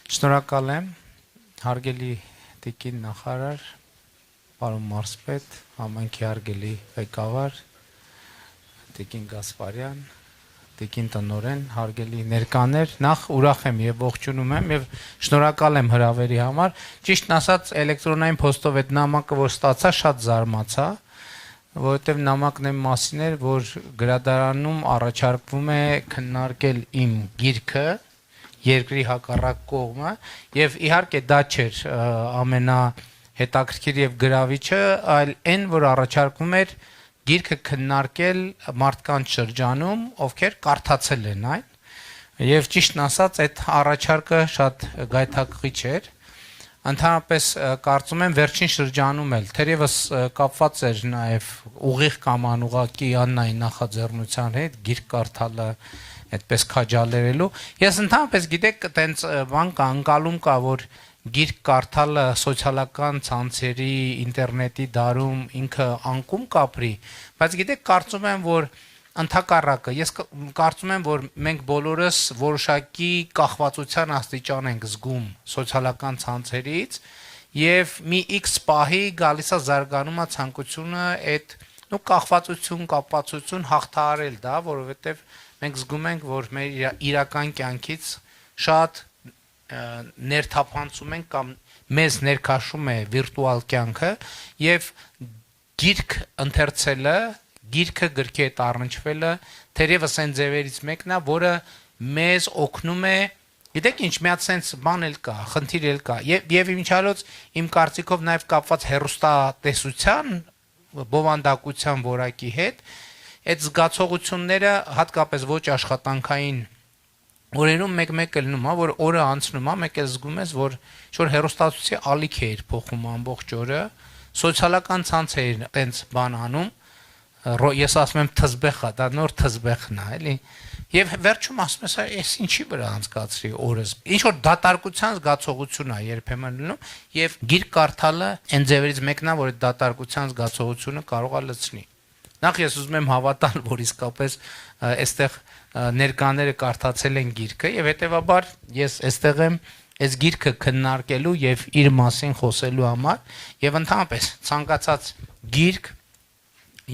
Շնորհակալ եմ, հարգելի տիկին նախարար, պարոն մարզպետ, համայնքի հարգելի ղեկավար, տիկին Գասպարյան, տիկին տնօրեն, հարգելի ներկաներ, նախ ուրախ եմ եւ ողջունում եմ եւ շնորհակալ եմ հրավերի համար։ Ճիշտն ասած, էլեկտրոնային փոստով այդ նամակը որ ստացա, շատ զարմացա, որովհետեւ նամակն այն մասին էր, որ գրադարանում առաջարկվում է քննարկել իմ գիրքը երկրի հակառակ կողմը եւ իհարկե դա չէր ամենահետաքրքիր եւ գրավիչը, այլ այն որ առաջարկվում էր գիրքը քննարկել մարդկանց շրջանում, ովքեր կարդացել են այն եւ ճիշտն ասած այդ առաջարկը շատ գայթակղիչ էր։ Ընդհանրապես կարծում եմ վերջին շրջանում էլ թերևս կապված էր նաեւ ուղիղ կամ անուղղակի Աննայի նախաձեռնության հետ գիրք կարդալը այդպես քաջալերելու։ Ես ընդհանրապես գիտեք, այտենց բան կա, անկալում կա, որ գիրք կարդալը սոցիալական ցանցերի, ինտերնետի դարում ինքը անկում կապրի, բայց գիտեք, կարծում եմ, որ ընդհակառակը, ես կարծում եմ, որ մենք բոլորս որոշակի կախվածության աստիճան ենք զգում սոցիալական ցանցերից եւ մի X պահի գալիս է զարգանում է ցանկությունը այդ կախվածություն, կապվածություն հաղթահարել դա, որովհետեւ մենք զգում ենք, որ մեր իրական կյանքից շատ ներթափանցում ենք կամ մեզ ներքաշում է վիրտուալ կյանքը եւ գիրք ընթերցելը, գիրքը գրքի հետ առնչվելը թերևս այն ձևերից մեկն է, որը մեզ օգնում է, գիտեք ինչ, մի հատ sense բան էլ կա, խնդիր էլ կա եւ իմիջիալոց իմ կարծիքով նաեւ կապված հերոստատեսության բովանդակության որակի հետ այդ զգացողությունները հատկապես ոչ աշխատանքային օրերում մեկ-մեկ լնում է, որ օրը անցնում է, մեկ էլ զգում ես, որ ինչ-որ հերոստատուսի ալիք է իր փոխում ամբողջ օրը, սոցիալական ցանցերին տենց բան անում, ես ասում եմ թզբեխ է, դա նոր թզբեխն է, էլի, եւ վերջում ասում ես, այս ինչի վրա անցկացրի օրս, ինչ-որ դատարկության զգացողություն է երբեմն լինում, եւ գիրք կարդալը այն ձևերից մեկն է, որ այդ դատարկության զգացողությունը կարող է լցնի։ Նախ ես ուզում եմ հավատալ, որ իսկապես այստեղ ներկաները կարդացել են գիրքը եւ հետեւաբար ես այստեղ եմ այս գիրքը քննարկելու եւ իր մասին խոսելու համար եւ ընդհանրապես ցանկացած գիրք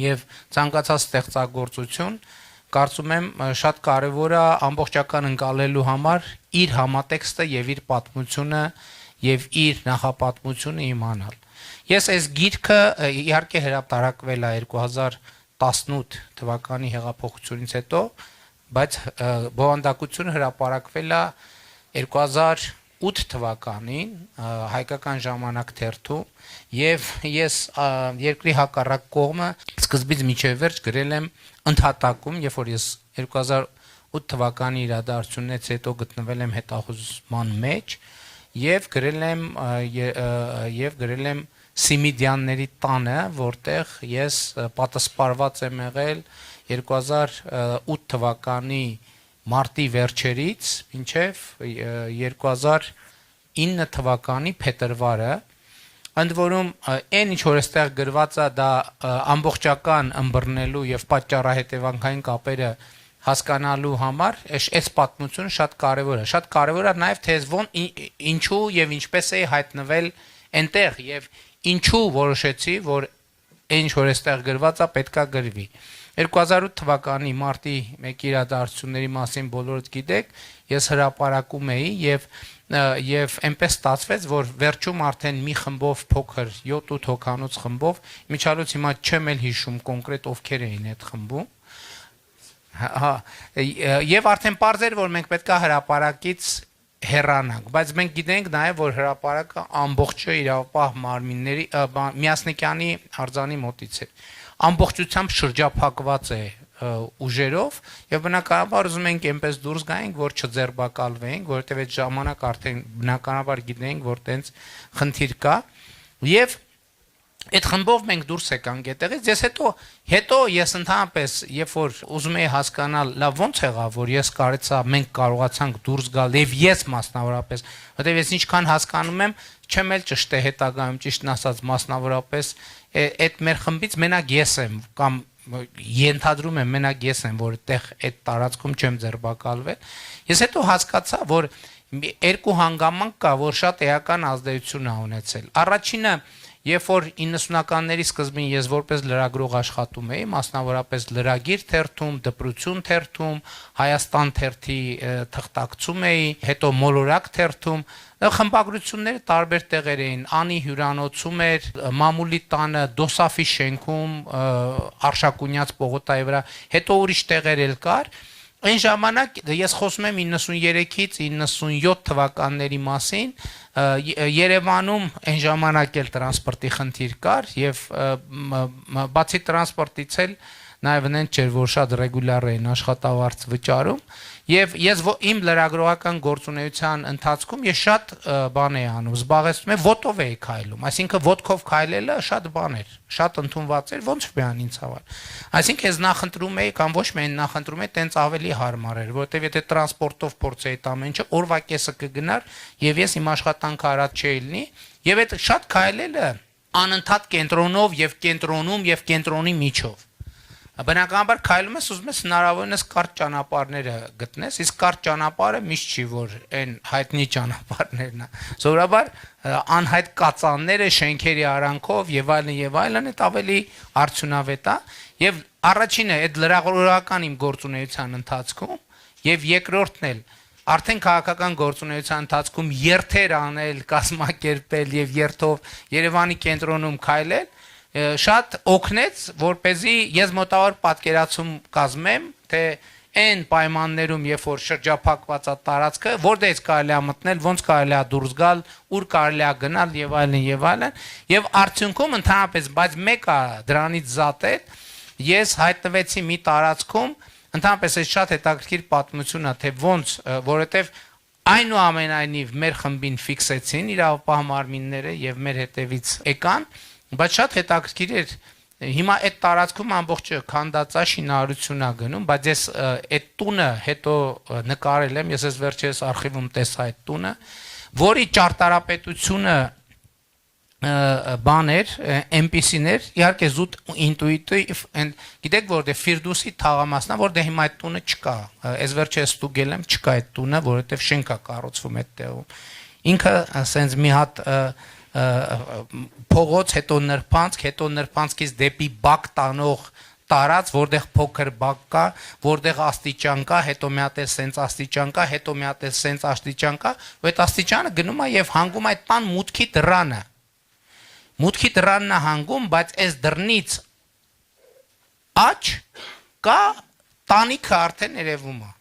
եւ ցանկացած ստեղծագործություն կարծում եմ շատ կարեւոր է ամբողջական ընկալելու համար իր համատեքստը եւ իր պատմությունը եւ իր նախապատմությունը իմանալ։ Ես այս գիրքը իհարկե հրապարակվել է 2018 թվականի հեղափոխությունից հետո, բայց բովանդակությունը հրապարակվել է 2008 թվականին հայկական ժամանակ թերթում եւ ես երկրի հակառակ կողմը սկզբից մինչեւ վերջ գրել եմ ընդհատակում, երբ որ ես 2008 թվականի իրադարձությունից հետո գտնվել եմ հետախուզման մեջ եւ գրել եմ Սիմիդյանների տանը, որտեղ ես պատասպարված եմ եղել 2008 թվականի մարտի վերջերից մինչև 2009 թվականի փետրվարը, ընդ որում այն ինչ որ այստեղ գրված է դա ամբողջական ըմբռնելու եւ պատճառահետևանքային կապերը հասկանալու համար այս պատմությունը շատ կարեւոր է։ Շատ կարեւոր է նաեւ թե ինչու եւ ինչպես է հայտնվել այնտեղ եւ ինչու որոշեցի, որ ինչ որ այստեղ գրված է պետքա գրվի։ 2008 թվականի մարտի 1 իրադարձությունների մասին բոլորդ գիտեք, ես հրապարակում էի եւ այնպես ստացվեց, որ վերջում արդեն մի խմբով փոքր 7-8 հոգանոց խմբով, միջալոց հիմա չեմ էլ հիշում կոնկրետ ովքեր էին այդ խմբում։ Եվ արդեն պարզ էր, որ մենք պետքա հրապարակից հեռանանք, բայց մենք գիտենք նաև, որ հրապարակը ամբողջը իրավապահ մարմինների Միասնիկյանի արձանի մոտից է։ Ամբողջությամբ շրջափակված է ուժերով եւ բնականաբար ուզում ենք այնպես դուրս գայինք, որ չձերբակալվենք, որովհետեւ այդ ժամանակ արդեն բնականաբար գիտենք, որ տենց խնդիր կա եւ այդ խմբով մենք դուրս եկանք այդտեղից։ Ես հետո ես ընդհանրապես երբ որ ուզում եի հասկանալ, լավ ո՞նց եղավ, որ ես կարեցա մենք կարողացանք դուրս գալ եւ ես մասնավորապես, որտեւ ես ինչքան հասկանում եմ, չեմ էլ ճշտ է հետագայում ճիշտն ասած մասնավորապես այդ մեր խմբից մենակ ես եմ կամ ենթադրում եմ մենակ ես եմ, որ այդտեղ այդ տարածքում չեմ ձերբակալվել։ Ես հետո հասկացա, որ երկու հանգամանք կա, որ շատ էական ազդեցություն է ունեցել։ Առաջինը, երբ որ 90-ականների սկզբին ես որպես լրագրող աշխատում էի, մասնավորապես լրագիր թերթում, դպրություն թերթում, Հայաստան թերթի թղթակցում էի, հետո մոլորակ թերթում, խմբագրությունները տարբեր տեղեր էին, Անի հյուրանոցում էր, Մամուլի տանը, Դոսաֆի շենքում, Արշակունյաց պողոտայի վրա, հետո ուրիշ տեղեր էլ կար։ Այն ժամանակ ես խոսում եմ 93-ից 97 թվականների մասին, Երևանում այն ժամանակ էլ տրանսպորտի խնդիր կար եւ բացի տրանսպորտից էլ նաեւ նեն չէր որ շատ ռեգուլյար էին աշխատավարձ վճարում եւ ես իմ լրագրողական գործունեության ընթացքում ես շատ բան էի անում, զբաղեցնում եմ ոտով էի քայլում, այսինքն ոտքով քայլելը շատ բան էր, շատ ընդունված էր, ոնց միան ինձ համար։ Այսինքն ես նախընտրում էի կամ ոչ միայն նախընտրում էի, տենց ավելի հարմար էր, որովհետեւ եթե տրանսպորտով փորձեի տամ ինչը, օրվա կեսը կգնար եւ ես իմ աշխատանքը արած չէի լինի, եւ այդ շատ քայլելը անընդհատ կենտրոնով եւ կենտրոնում եւ կենտրոնի միջով Բնականաբար քայլում ես ուզում ես հնարավորինս կարճ ճանապարհները գտնես, իսկ կարճ ճանապարհը միշտ չի որ այն հայտնի ճանապարհներն է։ Սովորաբար անհայտ կածանները, շենքերի արանքով եւ այլն այդ ավելի արդյունավետ է եւ առաջինը այդ լրագրողական իմ գործունեության ընթացքում եւ երկրորդն էլ արդեն քաղաքական գործունեության ընթացքում երթեր անել, կազմակերպել եւ երթով Երևանի կենտրոնում քայլել շատ օգնեց, որպեսզի ես մոտավոր պատկերացում կազմեմ, թե այն պայմաններում, երբ որ շրջափակված է տարածքը, որտեղից կարելի է մտնել, ոնց կարելի է դուրս գալ, ուր կարելի է գնալ եւ այլն, եւ արդյունքում ընդհանրապես, բայց մեկը դրանից զատել, ես հայտնվեցի մի տարածքում, ընդհանրապես այս շատ հետաքրքիր պատմություն է, թե ոնց, որովհետեւ այնուամենայնիվ մեր խմբին ֆիքսեցին իրավապահ մարմինները եւ մեր հետևից եկան Բայց շատ հետաքրքիր էր հիմա այդ տարածքում ամբողջը քանդածա շինարարություն է գնում, բայց ես այդ տունը հետո նկարել եմ, ես վերջերս արխիվում տեսա այդ տունը, որի ճարտարապետությունը բաներ, MPC-ներ, իհարկե զուտ ինտուիտիվ, գիտեք որտե Ֆիրդուսի թաղամասն է, որտեղ հիմա այդ տունը չկա, ես վերջերս ստուգել եմ, չկա այդ տունը, որովհետև շենք է կառուցվում այդ տեղում։ Ինքը ասենց մի հատ փողոց, հետո նրբանցքից դեպի բակ տանող տարած, որտեղ փոքր բակ կա, որտեղ աստիճան կա, հետո մի հատ էլ սենց աստիճան կա, հետո մի հատ էլ սենց աստիճան կա, ու այդ աստիճանը գնում է եւ հանգում այդ տան մուտքի դռանը։ Մուտքի դռանն է հանգում, բայց այս դռնից աջ կա տանիքը արդեն երևում է։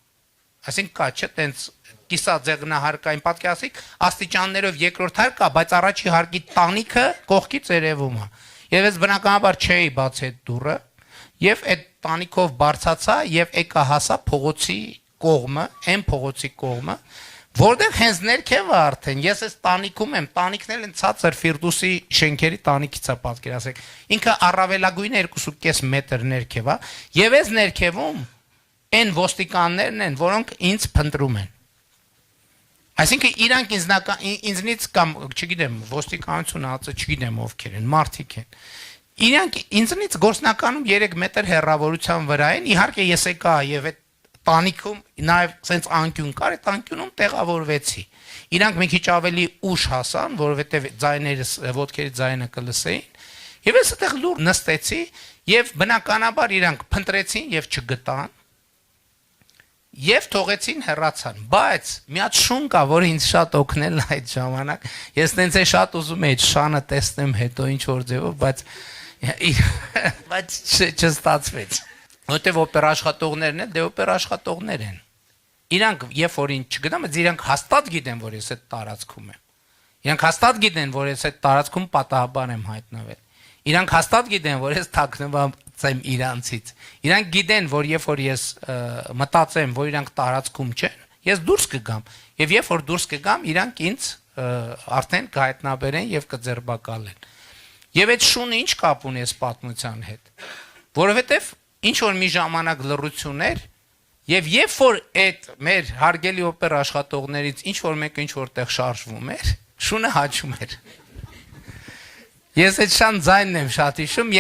Այսինքն կա, չէ՞, տենց կիսաձեղնահարկային պատկերացիք աստիճաններով երկրորդ հարկ կա, բայց առաջի հարկի տանիքը կողքից երևում է։ Եվ ես բնականաբար չէի բաց այդ դուռը, եւ այդ տանիքով բարձացա եւ եկա հասա փողոցի կողմը, այն փողոցի կողմը, որտեղ հենց ներքևը արդեն ես այս տանիքում եմ, տանիքներն են ցածր Ֆիրդուսի շենքերի տանիքից է պատկերացեք։ Ինքը առավելագույնը 2.5 մետր ներքև է, եւ այս ներքևում այն ոստիկաններն են, որոնք ինձ փնտրում են։ Այսինքն իրանք ինձնից կամ չգիտեմ ոստիկանությունը ասած չգիտեմ ովքեր են մարդիկ են իրանք ինձնից գործնականում 3 մետր հեռավորության վրա են իհարկե ես եկա եւ այդ տանիքում նաեւ սենց անկյուն կար այդ անկյունում տեղավորվեցի իրանք մի քիչ ավելի ուշ հասան որովհետեւ ձայներս ոտքերի ձայնը կլսեին եւ ես այդտեղ լուր նստեցի եւ բնականաբար իրանք փնտրեցին եւ չգտան Եվ թողեցին հեռացան, բայց մի հատ շուն կա, որ ինձ շատ օգնել այդ ժամանակ։ Ես տենց է շատ ուզում էի շանը տեսնեմ հետո ինչ որ ձևով, բայց չստացվեց։ Որտեվ օպերա աշխատողներն են, դե օպերա աշխատողներ են։ Իրանք երբ որ ինձ չգտան, բայց իրանք հաստատ գիտեն, որ ես այդ տարածքում եմ։ Իրանք հաստատ գիտեն, որ ես այդ տարածքում պատահաբար եմ հայտնվել։ Իրանք հաստատ գիտեն, որ ես թաքնված եմ իրանցից։ Իրանք գիտեն, որ երբ որ ես մտածեմ, որ իրանք տարածքում չեն, ես դուրս կգամ, եւ երբ որ դուրս կգամ, իրանք ինձ արդեն կհայտնաբերեն եւ կձերբակալեն։ Եվ այդ շունը ինչ կապ ունի այս պատմության հետ։ Որովհետեւ ինչ որ մի ժամանակ լռություն էր, եւ երբ որ այդ մեր հարգելի օպերա աշխատողներից ինչ որ մեկը ինչ որտեղ շարժվում էր, շունը հաչում էր։ Ես այդ շան ձայնն եմ շատ հիշում,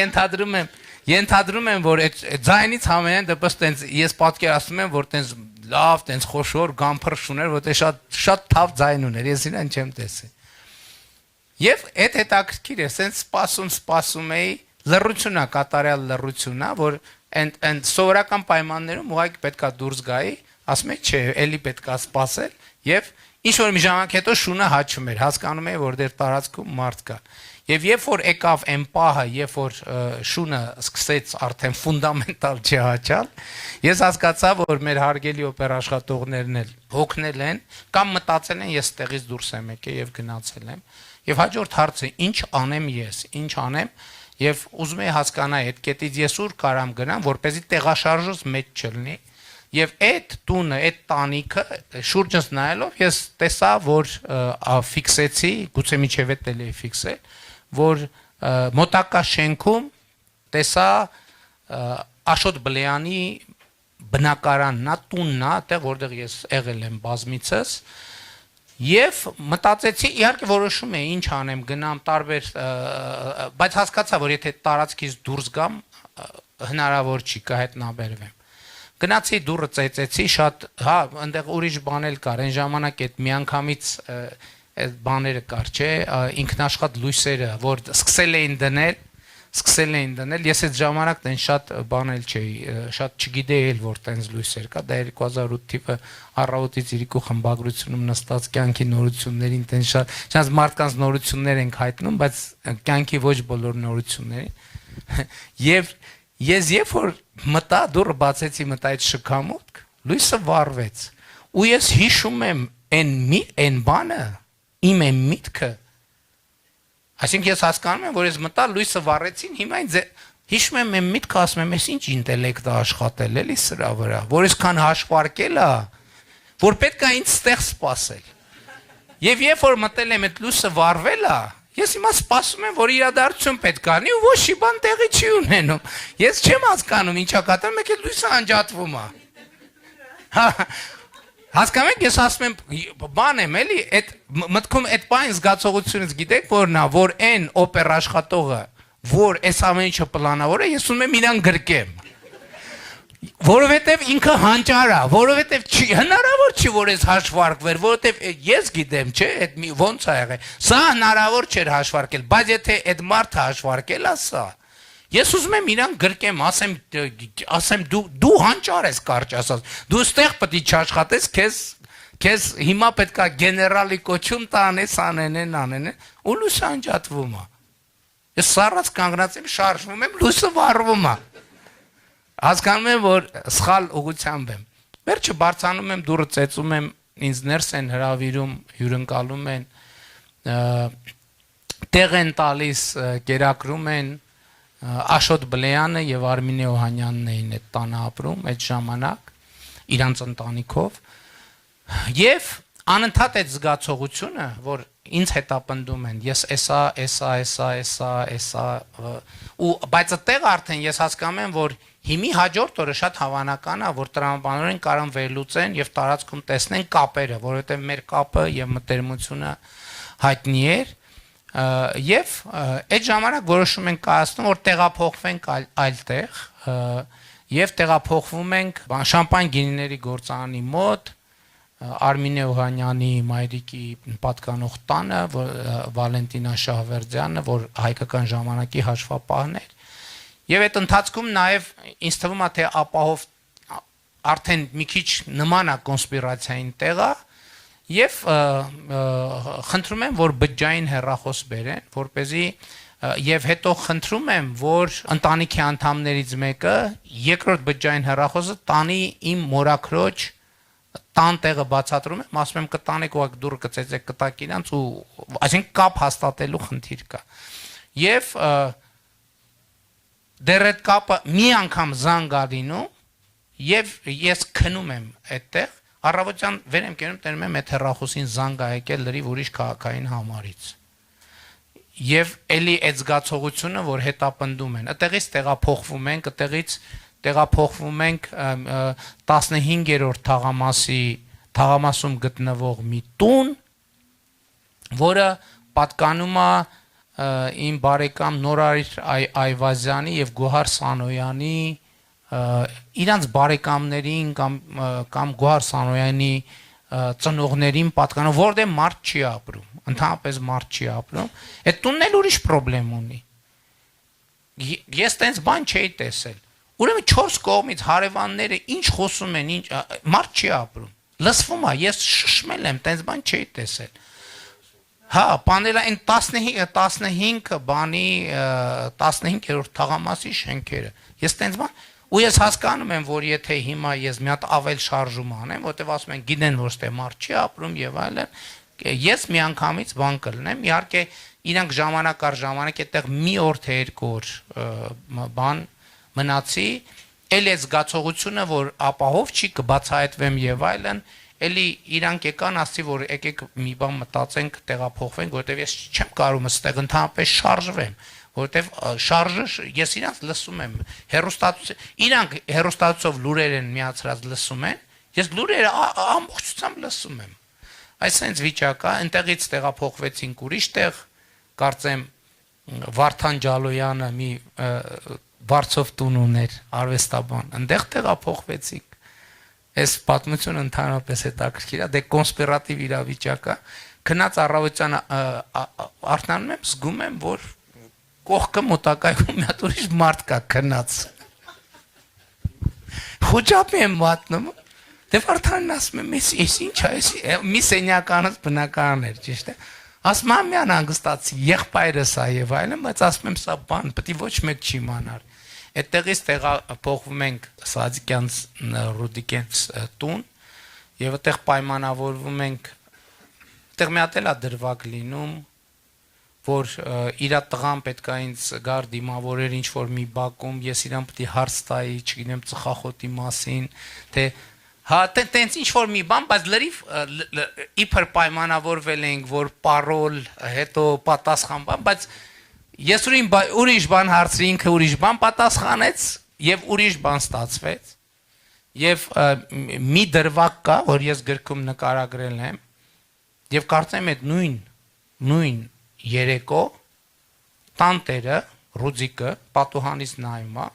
ենթադրում եմ, որ այդ ձայնից համենայն դեպս տենց ես պատկերացնում եմ, որ տենց լավ տենց խոշոր գամփր շուներ, որտեղ շատ թավ ձայն ուներ, ես իրեն չեմ տեսել։ Եվ այդ հետաքրքիր է, սենց սպասում էի, լռությունա, կատարյալ լռությունա, որ and սովորական պայմաններում ուղղակի պետքա դուրս գայի, ասում եք, չէ, էլի պետքա սպասել, եւ ինչ որ մի ժամանակ հետո շունը հաչում էր, հասկանում էի, որ դեր տարածքում մարդ կա։ Եվ երբ որ եկավ այն պահը, երբ որ շունը սկսեց արդեն ֆունդամենտալ չհաչալ, ես հասկացա, որ մեր հարգելի օպերա աշխատողներն էլ հոգնել են կամ մտածել են, ես ստեղից դուրս եմ եկել եւ գնացել եմ։ Եվ հաջորդ հարցը, ինչ անեմ ես, ինչ անեմ, եւ ուզում եմ հասկանալ այդ կետից ես ուր կարամ գնամ, որպեսզի տեղաշարժս մեծ չլինի։ Եվ այդ տունը, այդ տանիքը շուրջս նայելով ես տեսա, որ ֆիքսեցի, գուցե միջև էլ էի ֆիքսել, որ մոտակա շենքում տեսա Աշոտ Բլեյանի բնակարանն է, տունն է, այդտեղ որտեղ ես եղել եմ բազմիցս, եւ մտածեցի, իհարկե որոշում եմ ինչ անեմ, գնամ տարբեր, բայց հասկացա, որ եթե տարածքից դուրս գամ, հնարավոր չի կհետնաբերվեմ։ Գնացի դուրը ծեծեցի, շատ, հա, այնտեղ ուրիշ բան էլ կար, այն ժամանակ այդ միանգամից այդ բաները կար, չէ, ինքնաշխատ լույսերը, որ սկսել էին դնել, ես այդ ժամանակ տեն շատ բան էլ չէի, շատ չգիտեի էլ, որ տենց լույսեր կա, դա 2008 թիվը առավոտից իրիկու խմբագրությունում նստած կյանքի նորություններին տեն շատ, չանց մարդկանց նորություններ ենք հայտնում, բայց կյանքի ոչ բոլոր նորություններին, եւ ես երբ որ մտա դուրը բացեցի մտա այդ շքամուտք, լույսը վառվեց, ու ես հիշում եմ այն բանը, իմ եմ միտքը, այսինքն ես հասկանում եմ, որ ես մտա լույսը վառեցին, հիմա ինձ հիշում եմ այն միտքը, ասում եմ, ես ինչ ինտելեկտ է աշխատել էլի սրա վրա, որ այսքան հաշվարկել է, որ պետք է ինձ ստեղ սպասել։ Եվ երբ որ մտել եմ այդ լույսը վառվել է, ես հիմա սպասում եմ, որ իրադարձություն պետք է լինի ու ոչ մի բան տեղի չի ունենում։ Ես չեմ հասկանում ինչա կատարվում, մեկ էլ լույսը անջատվում է։ Հասկանում եք, ես ասում եմ, բան եմ էլի, այդ մտքում այդ բան զգացողությունից գիտեք որն է, որ այն օպերա աշխատողը, որ այս ամեն ինչը պլանավոր է, ես ուզում եմ իրան գրկեմ։ Որովհետև ինքը հանճար է, որովհետև հնարավոր չի, որ ես հաշվարկվեր, որովհետև ես գիտեմ, չէ, այդ ոնց է եղել։ Սա հնարավոր չէր հաշվարկել, բայց եթե այդ մարդը հաշվարկել է սա, ես ուզում եմ իրան գրկեմ, ասեմ դու հանճար ես կարճ ասած, դու ստեղ պետք է չաշխատես, քեզ հիմա պետք է գեներալի կոչում տանես, անեն, ու լույսը անջատվում է։ Ես սառած կանգնած եմ, շարժվում եմ, լույսը վառվում է։ Հասկանում եմ, որ սխալ ուղղությամբ եմ։ Վերջը բարձանում եմ, դուրը ծեծում եմ, ինձ ներս են հրավիրում, հյուրընկալում են, տեղ են տալիս, կերակրում են, Աշոտ Բլեյանը եւ Արմինե Օհանյանն էին այդ տանը ապրում այդ ժամանակ, իրանց ընտանիքով, եւ անընդհատ այդ զգացողությունը, որ ինձ հետապնդում են, ես էսա, ու բայց այդտեղ արդեն ես հասկանում եմ, որ հիմի հաջորդ օրը շատ հավանական է, որ տրամաբանորեն կարան վերլուծեն եւ տարածքում տեսնեն կապերը, որովհետեւ մեր կապը եւ մտերմությունը հայտնի էր, եւ այդ ժամանակ որոշում ենք կայացնում, որ տեղափոխվենք այլ տեղ, եւ տեղափոխվում ենք շամպայն գինիների գործարանի մոտ, Արմինե Օհանյանի մայրիկի պատկանող տանը, Վալենտինա Շահվերդյանը, որ հայկական ժամանակի հաշվապահն էր։ Եվ այդ ընթացքում նաև ինձ թվում է, թե ապահով արդեն մի քիչ նման է կոնսպիրացիային տեղը, եւ խնդրում եմ, որ բջջային հեռախոս բերեն, որպեսզի եւ հետո խնդրում եմ, որ ընտանիքի անդամներից մեկը երկրորդ բջջային հեռախոսը տանի իմ մորաքրոջ տան տեղը բացատրում եմ, ասում եմ կտանեք ու դուրը կծեծեք կտակ իրանց ու այսինքն կապ հաստատելու խնդիր կա։ Եվ դեռ այդ կապը մի անգամ զանգ ա լինում եւ ես քնում եմ այդտեղ, առավոտյան վեր եմ կենում, տենում եմ այդ հեռախոսին զանգ ա եկել լրիվ ուրիշ քաղաքային համարից։ Եվ էլի այդ զգացողությունը, որ հետապնդում են, այդտեղից տեղափոխվում ենք, այդտեղից տեղափոխվում ենք 15-րդ թաղամասում գտնվող մի տուն, որը պատկանում է իմ բարեկամ Նորարիր Այվազյանի եւ Գոհար Սանոյանի իրանց բարեկամներին կամ Գոհար Սանոյանի ծնողներին պատկանող, որտեղ մարդ չի ապրում, ընդհանրապես մարդ չի ապրում, այդ տունն էլ ուրիշ խնդրեմ ունի։ Ես տենց բան չէի տեսել։ Ուրեմն 4 կողմից հարևանները ինչ խոսում են, ինչ մարդ չի ապրում։ Լսվում է, ես շշմել եմ, տենց բան չէի տեսել։ Հա, բանել այն 15 բանի 15-րդ թաղամասի շենքերը։ Ես տենց բան ու ես հասկանում եմ, որ եթե հիմա ես մի հատ ավել շարժում անեմ, որտեվ ասում են գիտեն որ ստե մարդ չի ապրում եւ այլն, ես միանգամից բան կլնեմ, իհարկե իրանք ժամանակ առ ժամանակ այդտեղ մի օր թե 2 օր բան մնացի, էլ է զգացողությունը, որ ապահով չի կբացահայտվեմ եւ այլն, էլի իրանք եկան ասի, որ եկեք մի բան մտածենք, տեղափոխվենք, որտեվ ես չեմ կարող այստեղ ընդհանրապես շարժվեմ, որտեվ շարժը ես իրանք լսում եմ, իրանք հեռուստացով լուրեր են միացրած լսում են, ես լուրերը ամբողջությամբ լսում եմ։ Այսինքն վիճակա, այնտեղից տեղափոխվեցինք ուրիշ տեղ, կարծեմ Վարդան Ջալոյանը մի Վարչով տուն ուներ, արվեստաբան, այնտեղ տեղափոխվեցինք։ Այս պատմությունը ընդհանրապես հետաքրքիր է, դե կոնսպիրատիվ իրավիճակ է, քնած առավոտյան արթնանում եմ, զգում եմ, որ կողքը մոտակայքում մի հատ ուրիշ մարդ կա քնած։ Խոճապ եմ մատնում, դե Վարդանն ասում եմ, ես ինչ է, մի սենյականից բնական էր, ճիշտ է։ Ասում եմ միան հանգստացի, եղբայրս է եւ այլն, բայց ասում եմ սա բան, պետք է ոչ մեկ չի իմանար։ Այդտեղից տեղափոխվում ենք Սադիկյանց Ռուդիկյանց տուն եւ այդտեղ պայմանավորվում ենք, այդտեղ մի հատ էլ է դրվագ լինում, որ իր տղան պետքա ինձ գար դիմավորեր ինչ որ մի բակում, ես իրան պետք է հարց տայի, չգիտեմ ծխախոտի մասին, թե հա տենց ինչ որ մի բան, բայց լրիվ իբր պայմանավորվել ենք, որ պարոլ, հետո պատասխան բան, բայց ես ուրիշ բան հարցրի, ինքը ուրիշ բան պատասխանեց եւ ուրիշ բան ստացվեց։ Եվ մի դրվագ կա, որ ես գրքում նկարագրել եմ, եւ կարծեմ այդ նույն երեկո տանտերը Ռուդիկը պատուհանից նայում է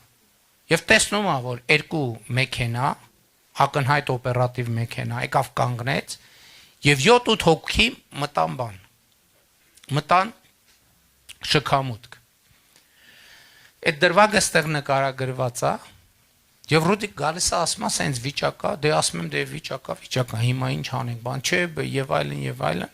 եւ տեսնում է, որ 2 մեքենա, ակնհայտ օպերատիվ մեքենա, եկավ կանգնեց եւ 7-8 հոգի մտան շքամուտք։ Այդ դրվագը ստեղ նկարագրված է եւ Ռուդիկ գալիս է ասում է, «Սենց վիճակա», դե ասում եմ, «Դե վիճակա, հիմա ինչ անենք, բան չէ» եւ այլն։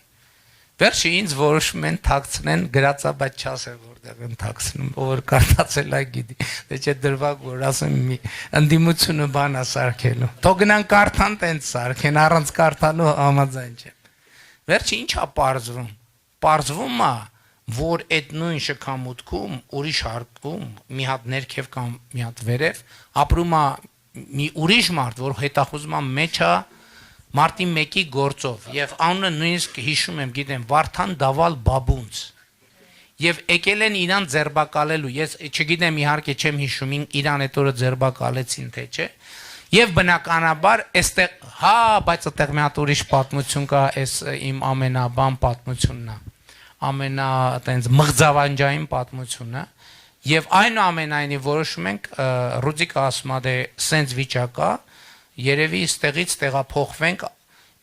Վերջը ինձ որոշում են թաքցնեն գրածա, բայց չասել որտեղ են թաքցնում, ով կարդացել է գիտի, դե չէ դրվագ որ ասեմ մի ընդդիմությունը բան է սարքելու, թող գնան կարդան տենց սարքեն, առանց կարդալու համաձայն չեմ։ Վերջը ինչ է պարզվում է, որ այդ նույն շքամուտքում ուրիշ հարկում մի հատ ներքև կամ մի հատ վերև ապրում է մի ուրիշ մարդ, որ հետախուզման մեջ է Մարտի 1-ի գործով եւ անունը նույնիսկ հիշում եմ, գիտեմ, Վարդան Դավալ Բաբունց։ Եվ եկել են իրան ձերբակալելու, ես չգիտեմ իհարկե չեմ հիշում իրան այդ օրը ձերբակալեցին թե չէ։ Եվ բնականաբար այստեղ, հա, բայց այդտեղ մի հատ ուրիշ պատմություն կա, այս իմ ամենաբան պատմությունն է։ Ամենա այտենց մղձավանջային պատմությունը։ Եվ այնուամենայնիվ որոշում ենք Ռուդիկը ասում է, դե սենց վիճակա երևի ստեղից տեղափոխվենք,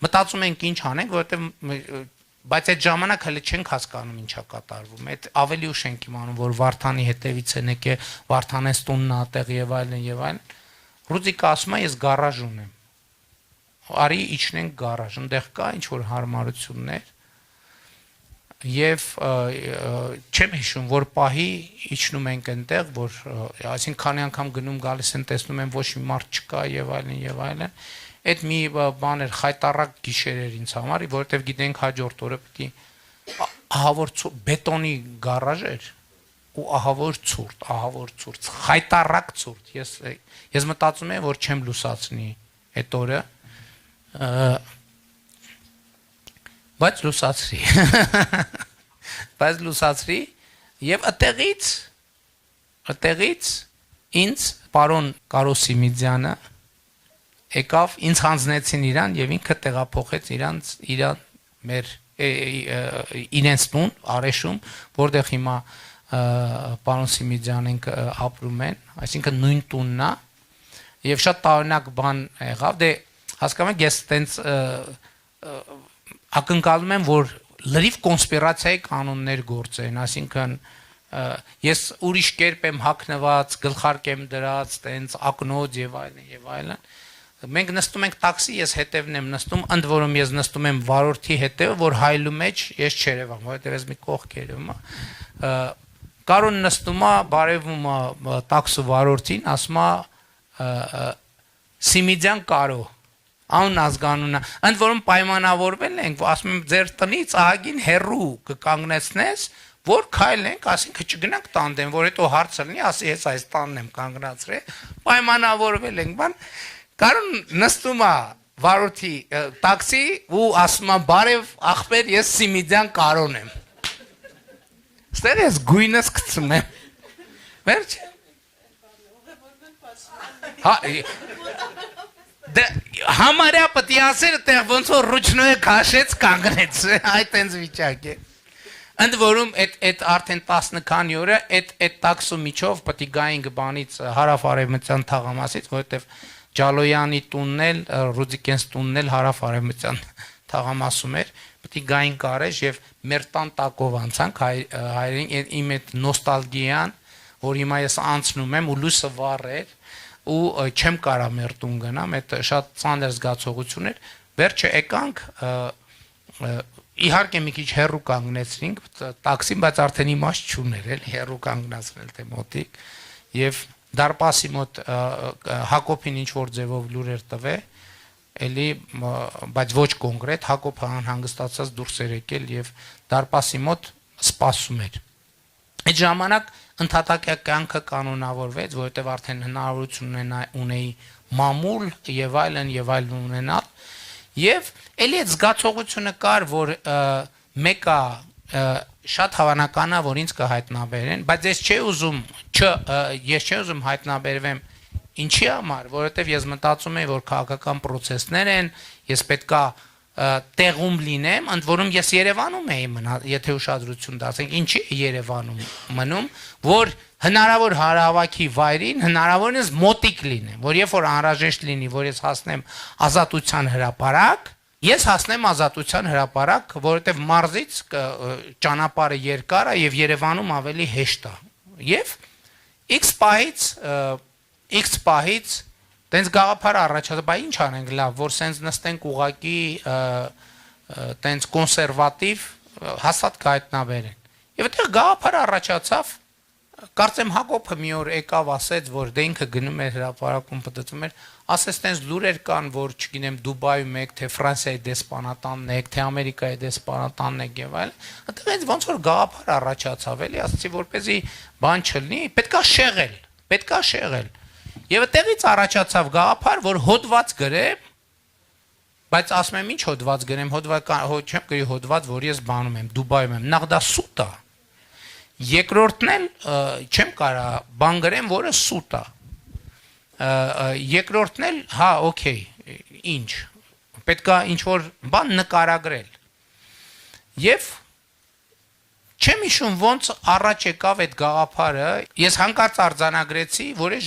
մտածում ենք ինչ անենք, որովհետև բայց այդ ժամանակ հələ չենք հասկանում ինչա կատարվում։ Այդ ավելի ուշ ենք իմանում, որ Վարդանի հետևից են եկել, Վարդանես տունն է այդտեղ եւ այլն։ Ռուդիկը ասում է, ես գարաժ ունեմ։ Արի իջնենք գարաժ, այնտեղ կա ինչ որ հարմարություններ։ Եվ չեմ հիշում, որ պահի իջնում ենք այնտեղ, որ այսինքն քանի անգամ գնում գալիս են տեսնում են ոչ մի մարդ չկա եւ այլն։ Այդ մի բան էր, խայտարակ գիշեր էր ինձ համար, որովհետեւ գիտենք հաջորդ օրը պետք է ահավոր բետոնի գարաժ էր ու ահավոր ցուրտ, խայտարակ ցուրտ։ Ես մտածում եմ, որ չեմ լուսացնի այդ օրը, բայց լուսացրի եւ այդտեղից ինձ պարոն Կարոսիմիդյանը եկավ, ինձ հանձնեցին իրան եւ ինքը տեղափոխեց իրենց տուն Արեշում, որտեղ հիմա պարոն Սիմիդյանենք ապրում են, այսինքն նույն տունն է եւ շատ տարօրինակ բան եղավ, դե հասկանում եք, ես տենց ակնկալում եմ, որ լրիվ կոնսպիրացիայի կանոններ գործեն, այսինքն ես ուրիշ կերպ եմ հագնված, գլխարկ եմ դրած, տենց ակնոց եւ այլն, մենք նստում ենք տաքսի, ես հետևն եմ նստում, ընդ որում ես նստում եմ վարորդի հետևը, որ հայլու մեջ ես չերևամ, որովհետեւ ես մի կողք երևում եմ, Կարոն նստում է, բարևում է տաքսու վարորդին, ասում է Սիմիդյան Կարո Անուն ազգանունը, ընդ որում պայմանավորվել ենք, ասում եմ ձեր տնից ահագին հեռու կկանգնեցնես, որ քայլենք, ասինքն չգնանք տանդեմ, որ հետո հարցը լինի, ասի ես այս տանն եմ կանգնացրել, պայմանավորվել ենք, բան, Կարոն նստում է վարորդի տաքսի ու ասում է բարև ախպեր, ես Սիմիդյան Կարոն եմ։ Ստեղ ես գույնս գցում եմ։ Վերջ։ Համարյա պետք է ասել, այդտեղ ոնց որ ռուչնոյը քաշեց, կանգնեց, այդ այնց վիճակ է։ Ընդ որում այդ արդեն 10 քանի օրը այդ տաքսու միջով պետք է գային բանից հարավ-արևմտյան թաղամասից, որովհետև Ջալոյանի տունն էլ, Ռուդիկենս տունն էլ հարավ-արևմտյան թաղամասում էր, պետք է գային կարեժ եւ մեր տան տակով անցանք հայրեն իմ այդ նոստալգիան, որ հիմա ես անցնում եմ ու լույսը վառ էր ու չեմ կարա մեր տուն գնամ, այդ շատ ծանր զգացողություն էր, վերջը եկանք իհարկե մի քիչ հեռու կանգնեցրինք տաքսին, բայց արդեն իմաստ չուներ էլ հեռու կանգնացնել թե մոտիկ եւ դարպասի մոտ Հակոբին ինչ որ ձևով լուր էր տվել էլի բայց ոչ կոնկրետ Հակոբը անհանգստացած դուրս էր եկել եւ դարպասի մոտ սպասում էր այդ ժամանակ ընդհատակյա կյանքը կանոնավորվեց որովհետեւ արդեն հնարավորություն ունեի մամուլ եւ այլն ունենալ եւ էլի այդ զգացողությունը կար որ մեկը շատ հավանական է որ ինձ կհայտնաբերեն բայց ես չէի ուզում հայտնաբերվեմ ինչի համար որովհետեւ ես մտածում եի որ քաղաքական process-ներ են ես պետքա տեղում լինեմ ընդ որում ես Երևանում էի մնալ եթե ուշադրություն դարձենք ինչի Երևանում մնում որ հնարավոր հարավակի վայրին հնարավորինս մոտիկ լինեմ որ երբ որ անհրաժեշտ լինի որ ես հասնեմ ազատության հրապարակ ես հասնեմ ազատության հրապարակ որովհետև մարզից ճանապարհը երկար է եւ Երևանում ավելի հեշտ է եւ X պահից Տենց գաղափար առաջացա, բայց ինչ անենք լավ, որ սենց նստենք ուղակի տենց կոնսերվատիվ հաստատ կհայտնաբերեն։ Եվ այդտեղ գաղափար առաջացավ, կարծեմ Հակոբը մի օր եկավ ասեց, որ դե ինքը գնում էր հրապարակում պտտվում էր, ասեց տենց լուրեր կան, որ չգիտեմ Դուբայում եք, թե Ֆրանսիայի դեսպանատանն եք, թե Ամերիկայի դեսպանատանն եք եւ այլն։ Այդտեղ ինձ ոնց որ գաղափար առաջացավ, էլի, ասեցի, որպեսզի բան չլինի, պետքա շեղել։ Եվ այդտեղից առաջացավ գաղափար, որ հոդված գրեմ, բայց ասում եմ ինչ հոդված գրեմ, չեմ գրի հոդված, որ ես բանում եմ, Դուբայում եմ, նախ դա սուտ է։ Երկրորդն էլ չեմ կարա բան գրեմ, որը սուտ է։ Երկրորդն էլ, հա, օքեյ, ինչ, պետքա ինչ որ բան նկարագրել։ Եվ Չեմ հիշում ոնց առաջ եկավ այդ գաղափարը, ես հանկարծ արձանագրեցի, որ ես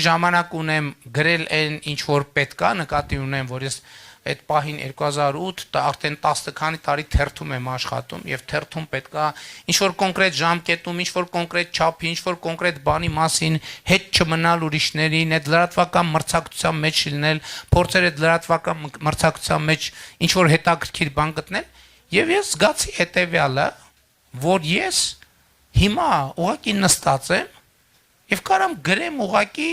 ժամանակ ունեմ գրել այն ինչ որ պետք է, նկատի ունեմ, որ ես այդ պահին 2008 արդեն 10 քանի տարի թերթում եմ աշխատում եւ թերթում պետք է ինչ որ կոնկրետ ժամկետում, ինչ որ կոնկրետ չափի, ինչ որ կոնկրետ բանի մասին հետ չմնալ ուրիշներին, այդ լրատվական մրցակցության մեջ լինել, փորձել այդ լրատվական մրցակցության մեջ ինչ որ հետաքրքիր բան գտնել Եվ ես զգացի հետևյալը, որ ես հիմա ուղղակի նստած եմ եւ կարամ գրեմ ուղղակի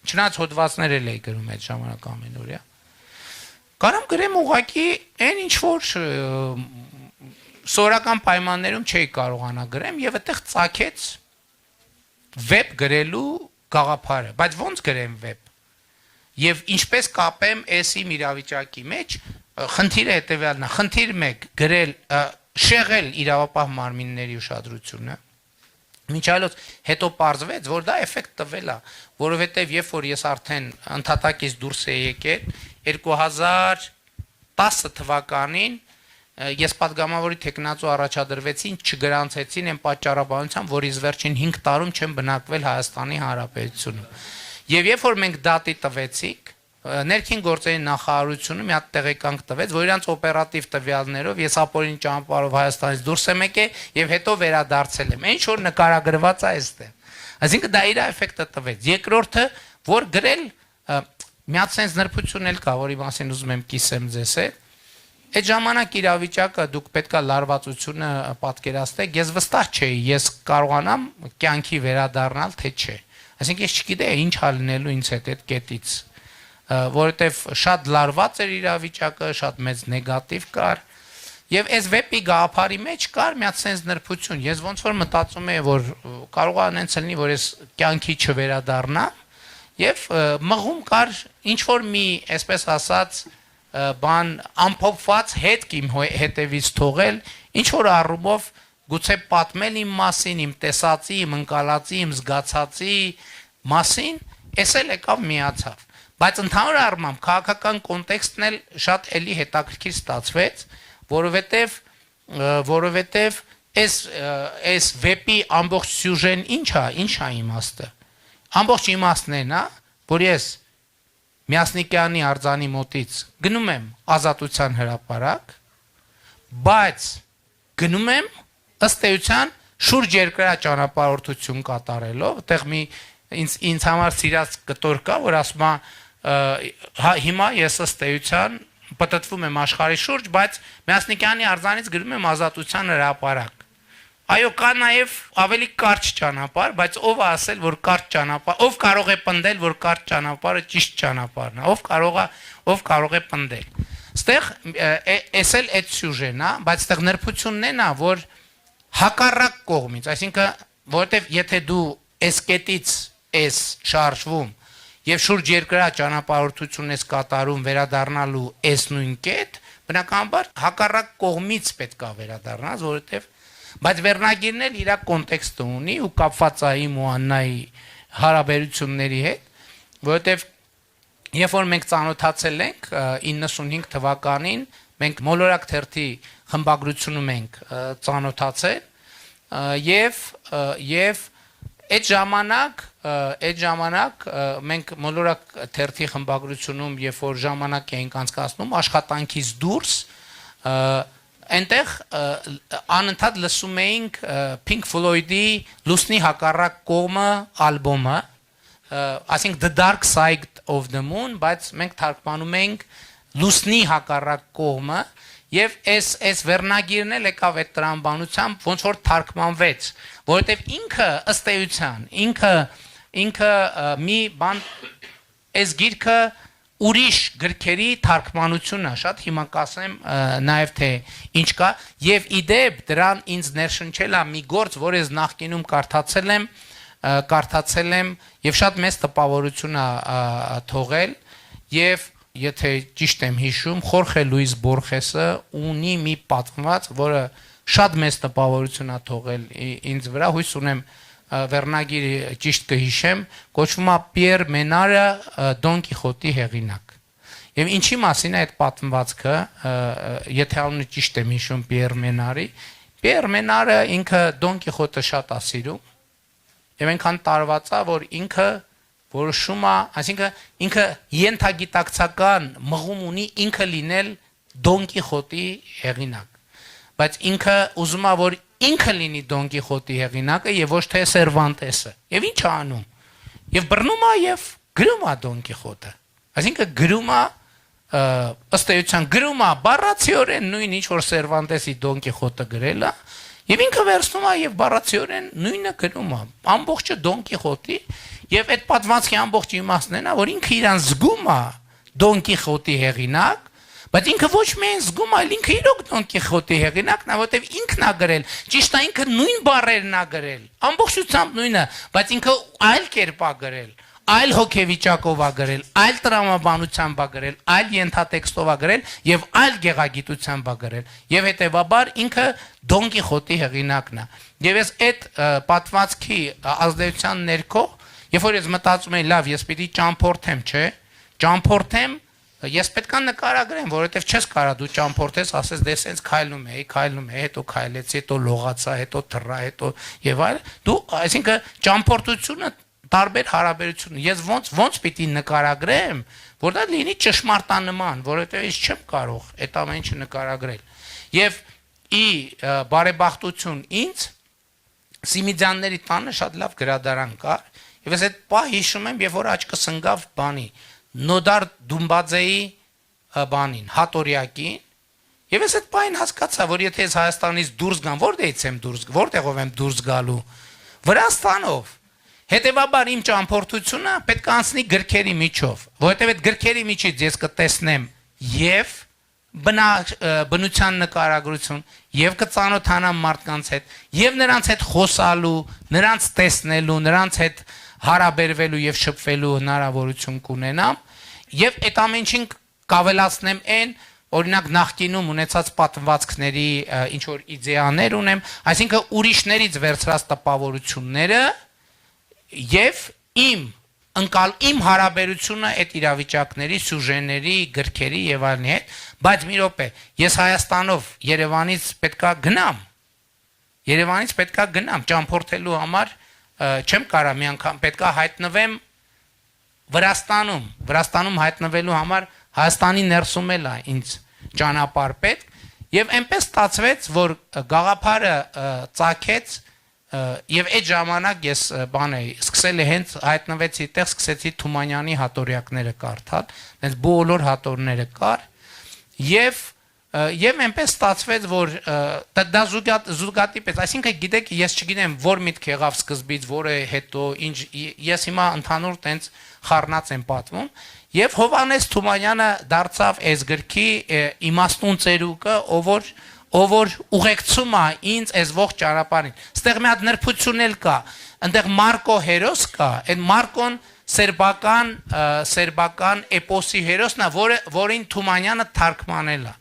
չնայած հոդվածներ էլ էի գրում այդ ժամանակ ամենօրյա կարամ գրեմ ուղղակի այն ինչ որ սորական պայմաններում չէի կարողանա գրեմ եւ այդտեղ ծագեց վեբ գրելու գաղափարը բայց ոնց գրեմ վեբ եւ ինչպես կապեմ էսի իրավիճակի մեջ Խնդիրը հետևյալն է, խնդիր 1 գրել, շեղել իրավապահ մարմինների ուշադրությունը։ Մինչ այլոց հետո պարզվեց, որ դա էֆեկտ տվել է, որովհետև երբ որ ես արդեն ընդհատակից դուրս եի եկել 2010 թվականին ես падգամավորի տեխնացու առաջադրվեցին, չգրանցեցին այն պատճառաբանությամբ, որ իս վերջին 5 տարում չեն բնակվել Հայաստանի Հանրապետությունում։ Եվ երբ որ մենք դատի տվեցինք, ներքին գործերի նախարարությունը մի հատ տեղեկանք տվեց, որ իրանց օպերատիվ տվյալներով ես ապօրինի ճանապարհով Հայաստանից դուրս եմ եկել եւ հետո վերադարձել եմ։ Ինչ որ նկարագրված է այստեղ։ Այսինքն դա իր էֆեկտը տվեց։ Երկրորդը, որ գրել մի հատ sense նրբություն էլ կա, որի մասին ուզում եմ կիսեմ ձեզ հետ։ Այդ ժամանակ իրավիճակը դուք պետքա լարվածությունը պատկերացնեք, ես վստահ չէի, ես կարողանամ կյանքի վերադառնալ, թե չէ։ Այսինքն ես չգիտեի ինչ հալնելու ինձ հետ այդ կետից, որովհետև շատ լարված էր իրավիճակը, շատ մեծ նեգատիվ կար, եւ այս վեպի գաղափարի մեջ կար մի հատ sense նրբություն։ Ես ոնց որ մտածում եի, որ կարող է այնց լինի, որ ես կյանքի չվերադառնամ, եւ մղում կար ինչ որ մի, այսպես ասած, բան ամփոփված հետք իմ հետևից թողել, ինչ որ առումով գուցե պատմել իմ մասին, իմ տեսածի, իմ ընկալածի, իմ զգացածի մասին, էս էլ եկավ միացավ։ Բայց ընդհանուր առմամբ քաղաքական կոնտեքստն էլ շատ էլի հետաքրքիր ստացվեց, որովհետև այս վեպի ամբողջ սյուժեն ինչ է իմաստը։ Ամբողջ իմաստն է նա, որ ես Միասնիկյանի արձանի մոտից գնում եմ Ազատության հրապարակ, բայց գնում եմ ըստ էության շուրջ երկրա ճանապարհորդություն կատարելով, այդտեղ մի ինձ համար սիրած կտոր կա, որ ասում է հիմա ես ըստ էության պտտվում եմ աշխարհի շուրջ, բայց Միասնիկյանի արձանից գնում եմ Ազատության հրապարակ։ Այո, կա նաև ավելի կարճ ճանապարհ, բայց ով է ասել, որ կարճ ճանապարհ, ով կարող է պնդել, որ կարճ ճանապարհը ճիշտ ճանապարհն է, ով կարող է պնդել։ Այստեղ էս էլ այդ սյուժեն է, բայց այստեղ նրբությունն է նա, որ հակառակ կողմից, այսինքն, որովհետև եթե դու այս կետից ես շարժվում եւ շուրջ երկրա ճանապարհորդություն ես կատարում վերադառնալու այս նույն կետ, բնականաբար հակառակ կողմից պետք է վերադառնաս, որովհետև բայց վերնագիրն էլ իր կոնտեքստը ունի ու կապված է իմ ու Աննայի հարաբերությունների հետ, որովհետև երբ որ մենք ծանոթացել ենք 95 թվականին, մենք Մոլորակ թերթի խմբագրությունում ենք ծանոթացել եւ այդ ժամանակ մենք Մոլորակ թերթի խմբագրությունում երբ որ ժամանակ էինք անցկացնում աշխատանքից դուրս այնտեղ անընդհատ լսում էինք Pink Floyd-ի Լուսնի հակառակ կողմը ալբոմը, ասենք The Dark Side of the Moon, բայց մենք թարգմանում էինք Լուսնի հակառակ կողմը եւ այս վերնագիրն էլ եկավ այդ տրամաբանությամբ ոնց որ թարգմանվեց, որովհետեւ ինքը ըստ էության ինքը մի բան այս գիրքը ուրիշ գրքերի թարգմանությունն է, շատ հիմա կասեմ նաև թե ինչ կա եւ իդեպ դրան ինձ ներշնչել է մի գործ, որ ես նախկինում կարդացել եմ եւ շատ մեծ տպավորություն է թողել եւ եթե ճիշտ եմ հիշում, Խորխե Լուիս Բորխեսը ունի մի պատմված, որը շատ մեծ տպավորություն է թողել ինձ վրա, հույս ունեմ վերնագիրը ճիշտ կհիշեմ, կոչվում է Պիեր Մենարը Դոն Կիխոտի հեղինակ։ Եվ ինչի մասին է այդ պատմվածքը, եթե անունը ճիշտ եմ հիշում Պիեր Մենարի, Պիեր Մենարը ինքը Դոն Կիխոտը շատ է սիրում, եւ այնքան տարված է, որ ինքը որոշում է, այսինքն ինքը ենթագիտակցական մղում ունի ինքը լինել Դոն Կիխոտի հեղինակ, բայց ինքը ուզում է, որ ինքը լինի Դոն Կիխոտի հեղինակը եւ ոչ թե Սերվանտեսը։ Եվ ինչ է անում։ Եվ բռնում է եւ գրում է Դոն Կիխոտը։ Այսինքն գրում է ըստ էության գրում է բառացիորեն նույն ինչ որ Սերվանտեսի Դոն Կիխոտը գրել է եւ ինքը վերցնում է եւ բառացիորեն նույնը գրում է։ Ամբողջը Դոն Կիխոտի եւ այդ պատմվածքի ամբողջ իմաստն է նա, որ ինքը իրան զգում է Դոն Կիխոտի հեղինակ, բայց ինքը ոչ միայն զգում, այլ ինքը իրոք Դոն Կիխոտի հեղինակն է, որտեվ ինքն է գրել, ճիշտ է ինքը նույն բառերն է գրել, ամբողջությամբ նույնը, բայց ինքը այլ կերպ է գրել, այլ հոգեվիճակով է գրել, այլ տրամաբանությամբ է գրել, այլ ենթատեքստով է գրել եւ այլ գեղագիտությամբ է գրել, եւ հետեւաբար ինքը Դոն Կիխոտի հեղինակն է։ Եվ ես այդ պատմվածքի ազդեցության ներքո, երբ որ ես մտածում եմ, լավ, ես պիտի ճամփորդեմ, չէ՞, ճամփորդեմ Ես պետք է նկարագրեմ, որովհետև չես կարա դու ճամփորդես, ասես դե սենց քայլում էի, հետո քայլեցի, հետո լողացա, հետո թռա, հետո եւ այլ։ Դու, այսինքն ճամփորդությունը տարբեր հարաբերություն։ Ես ոնց պիտի նկարագրեմ, որ դա լինի ճշմարտանման, որովհետև ես չեմ կարող այդ ամեն ինչը նկարագրել։ Եվ բարեբախտություն ինձ Սիմիդյանների տանը շատ լավ գրադարան կար, եւ ես այդ պահ հիշում եմ, երբ որ աչքս ընկավ բանի Նոդար Դումբաձեի բանին, հատորյակին, եւ ես այդ պահին հասկացա, որ եթե ես Հայաստանից դուրս գամ, որտեղով եմ դուրս գալու, Վրաստանով, հետեւաբար իմ ճամփորդությունը պետք է անցնի գրքերի միջով, որովհետեւ այդ գրքերի միջից ես կտեսնեմ եւ բնության նկարագրություն եւ կծանոթանամ մարդկանց հետ եւ նրանց հետ խոսալու, նրանց տեսնելու, նրանց հետ հարաբերվելու եւ շփվելու հնարավորություն կունենամ եւ այդ ամեն ինչին կավելացնեմ այն օրինակ նախկինում ունեցած պատմվածքների ինչ որ իդեաներ ունեմ, այսինքն ուրիշներից վերցրած տպավորությունները եւ իմ հարաբերությունը այդ իրավիճակների, սյուժեների, գրքերի եւ այլնի հետ, բայց մի րոպե, ես Հայաստանով Երևանից պետքա գնամ ճամփորդելու համար, չեմ կարա մի անգամ պետքա հայտնվեմ Վրաստանում հայտնվելու համար Հայաստանի ներսում էլ է ինձ ճանապարհ պետք եւ այնպես ստացվեց, որ գաղափարը ծագեց եւ այդ ժամանակ ես սկսել եմ հենց հայտնվեցի այդտեղ, սկսեցի Թումանյանի հատորյակները կարդալ, այնպես բոլոր հատորները կար եւ այնպես ստացվեց, որ դա զուգատի պես, այսինքն գիտեք, ես չգիտեմ, որ միտք եղավ սկզբից, որը հետո, ինչ, ես հիմա ընդհանուր տենց խառնած եմ պատմում, եւ Հովհաննես Թումանյանը դարձավ այս գրքի իմաստուն ծերուկը, ով որ ուղեկցում է ինձ այս ողջ ճանապարհին։ Ստեղ մի հատ նրբություն էլ կա, այնտեղ Մարկո հերոս կա, այդ Մարկոն սերբական էպոսի հերոսն է, որին Թումանյանը թարգմանել է։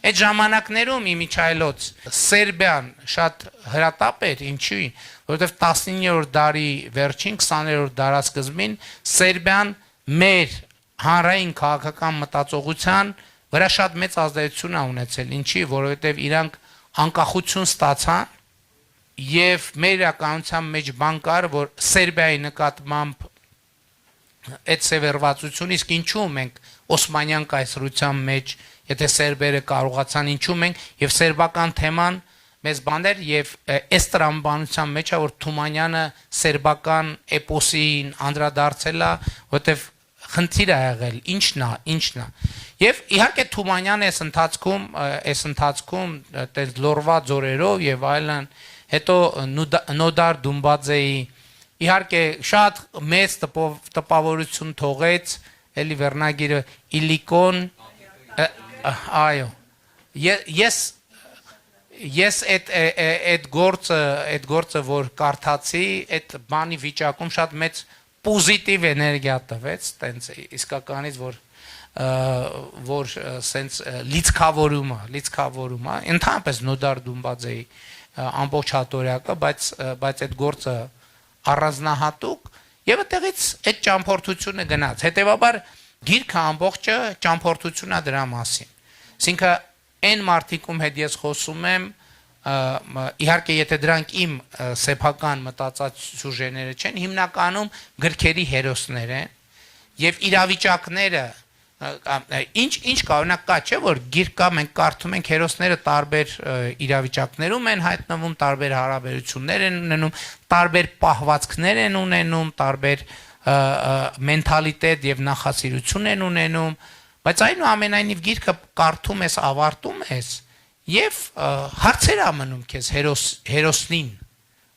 Այդ ժամանակներում իմիջայլոց Սերբիան շատ հրատապ էր, ինչի, որովհետև 19-րդ դարի վերջին, 20-րդ դարասկզբին Սերբիան մեր հանրային քաղաքական մտածողության վրա շատ մեծ ազդեցություն է ունեցել, ինչի, որովհետև իրանք անկախություն ստացան եւ մեր իրականության մեջ բան կար, որ Սերբիայի նկատմամբ այդ սևեռվածություն, իսկ ինչու մենք Օսմանյան կայսրության մեջ, եթե սերբերը կարողացան, ինչու մենք եւ սերբական թեման մեծ բաներ եւ այս տրամաբանության մեջ է, որ Թումանյանը սերբական էպոսին անդրադարձել է, որովհետեւ խնդիր է եղել, ինչն է։ Եվ իհարկե Թումանյանը այս ընթացքում այդպես լորվա ձորերով եւ այլն, հետո Նոդար Դումբաձեի իհարկե շատ մեծ տպավորություն թողեց, էլի վերնագիրը Իլիկոն, այո, ես այդ գործը որ կարդացի, այդ բանի վիճակում շատ մեծ պոզիտիվ էներգիա տվեց, տենց իսկականից որ սենց լիցքավորումը, ընդհանրապես Նոդար Դումբաձեի ամբողջ հատորյակը, բայց այդ գործը առանձնահատուկ եւ այդտեղից այդ ճամփորդությունը գնաց։ Հետեւաբար գիրքը ամբողջը ճամփորդությունն է դրա մասին։ Այսինքն այն մարդիկում հետ ես խոսում եմ, իհարկե եթե դրանք իմ սեփական մտածած սյուժեները չեն, հիմնականում գրքերի հերոսներ են եւ իրավիճակները ինչ կա, կա չէ որ գիրք կա, մենք կարդում ենք հերոսները տարբեր իրավիճակներում են հայտնվում, տարբեր հարաբերություններ են ունենում, տարբեր պահվածքներ են ունենում, տարբեր մենթալիտետ եւ նախասիրություն են ունենում, բայց այնուամենայնիվ գիրքը կարդում ես, ավարտում ես եւ հարցեր ա մնում քեզ հերոսնին։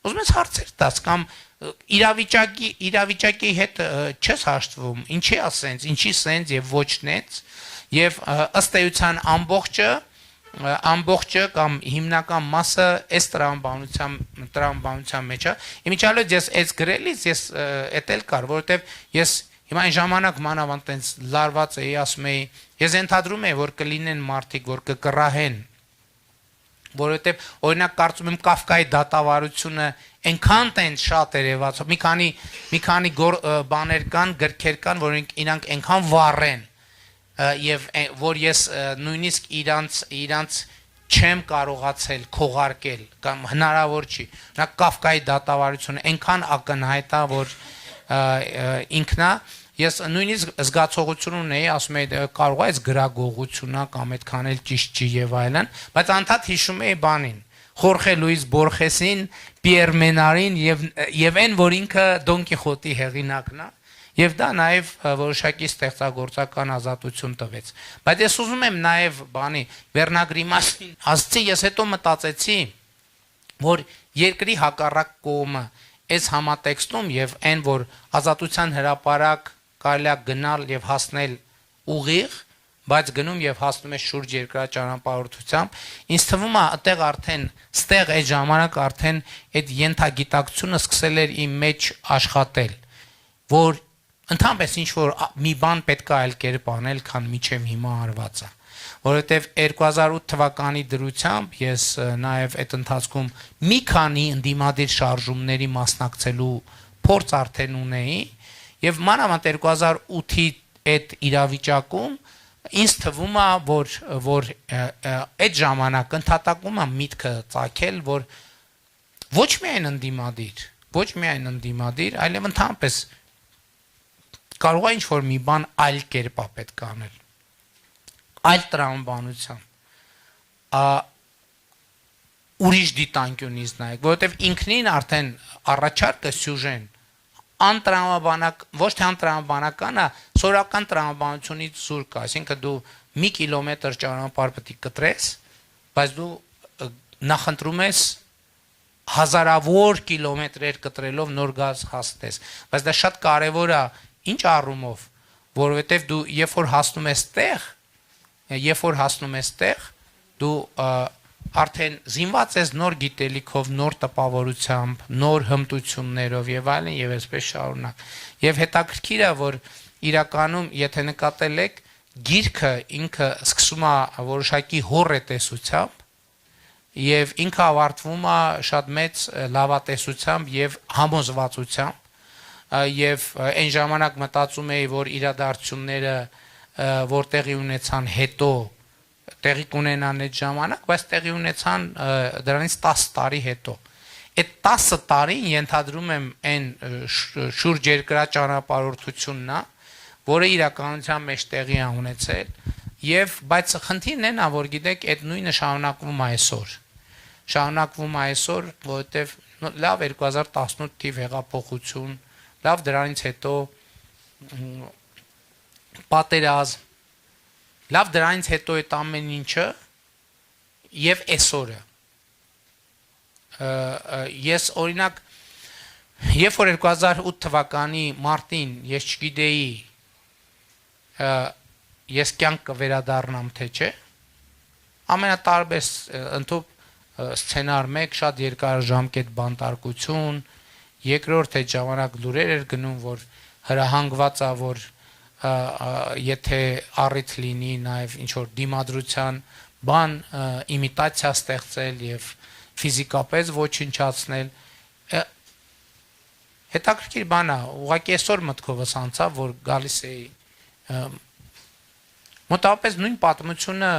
Ուզում ես հարցեր տաս կամ իրավիճակի հետ չես հաշտվում, ինչի ասենց, ինչի սենց եւ ոչնեց եւ ըստ էության ամբողջը կամ հիմնական մասը այս տրամաբանության մեջ է։ Իմիջիալոց ես այս գրելիս ես էտել կար, որովհետեւ ես հիմա այն ժամանակ մանավանդ տենց լարված էի, ասում էի, ես ենթադրում էի, որ կլինեն մարդիկ, որ կկռահեն, որովհետև օրինակ կարծում եմ Կաֆկայի դատավարությունը այնքան տենց շատ երևաց, մի քանի բաներ կան, գրքեր կան, որ իրանք այնքան վառ են, եւ որ ես նույնիսկ իրանց չեմ կարողացել քողարկել կամ հնարավոր չի նա Կաֆկայի դատավարությունը այնքան ակնհայտ է որ ինքնա ես նույնիսկ զգացողություն ունեի ասում եի կարող է այս գրագողությունա կամ այդքան էլ ճիշտ չի եւ այլն բայց անդադ հիշում էի բանին Խորխե Լուիս Բորխեսին Պիեր Մենարին եւ այն որ ինքը Դոն Կիխոտի հեղինակն է Եվ դա նաև որոշակի ստեղծագործական ազատություն տվեց։ Բայց ես ուզում եմ նաև բանի վերնագրի մասին ասացի, ես հետո մտածեցի, որ երկրի հակառակ կողմը այս համատեքստում եւ այն որ ազատության հրապարակ կարելի է գնալ եւ հասնել ուղիղ, բայց գնում եւ հասնում է շուրջ երկրաճանապարհորդությամբ, ինձ թվում է այդտեղ արդեն ստեղ այդ ժամանակ արդեն այդ ենթագիտակցությունը սկսել էր իմ մեջ աշխատել, որ Ընդհանրապես ինչ որ մի բան պետք է այլ կերպ անել, քան միջև հիմա արված է, որովհետև 2008 թվականի դրությամբ ես նաև այդ ընթացքում մի քանի ընդդիմադիր շարժումների մասնակցելու փորձ արդեն ունեի, եւ մանավանդ 2008-ի այդ իրավիճակում ինձ թվում է, որ այդ ժամանակ ընդհատակում է միտքը ծագել, որ ոչ միայն ընդդիմադիր, այլև ընդհանրապես կարող է ինչ-որ մի բան այլ կերպ պետք է անել, այլ տրամաբանությամբ, ուրիշ դիտանկյունից նայեք, որովհետև ինքնին արդեն առաջարկը սյուժեն, ոչ թե անտրամաբանական է, սորական տրամաբանությունից զուր կա, այսինքն դու մի կիլոմետր ճանապարհ պետք է կտրես, բայց դու նախընտրում ես հազարավոր կիլոմետրեր կտրելով նոր գազ հասնես, բայց դա շատ կարևոր է Ինչ առումով, որովհետև դու երբ որ հասնում ես տեղ, դու արդեն զինված ես նոր գիտելիքով, նոր տպավորությամբ, նոր հմտություններով եւ այլն եւ այսպես շարունակ։ Եվ հետաքրքիր է, որ իրականում, եթե նկատել եք, գիրքը ինքը սկսում է որոշակի հոռետեսությամբ եւ ինքը ավարտվում է շատ մեծ լավատեսությամբ եւ համոզվածությամբ Եվ այն ժամանակ մտածում էի, որ իրադարձությունները որ տեղի ունեցան հետո տեղի կունենան այդ ժամանակ, բայց տեղի ունեցան դրանից 10 տարի հետո։ Այդ 10 տարին ենթադրում եմ այն շուրջ երկրաճանապարհորդությունն է, որը իրականության մեջ տեղի է ունեցել, եւ բայց խնդիրն այն է, որ գիտեք, այդ նույնը շարունակվում է այսօր, որովհետեւ լավ 2018 թիվ հեղափոխություն Լավ դրանից հետո պատերազմ, լավ դրանից հետո այդ ամեն ինչը եւ այսօրը։ Ես օրինակ, երբ որ 2008 թվականի մարտին ես չգիտեի ես կյանք կվերադառնամ թե չէ, ամենատարբեր ընդհանուր սցենար 1 շատ երկարաժամկետ բանտարկություն Երկրորդ այդ ժամանակ լուրեր էր գնում, որ հրահանգված է, որ եթե առիթ լինի նաև ինչ-որ դիմադրության բան, իմիտացիա ստեղծել և ֆիզիկապես ոչնչացնել, հետաքրքիր բան է, ուղղակի այսօր մտքովս անցավ, որ գալիս էի, մոտավորապես նույն պատմությունը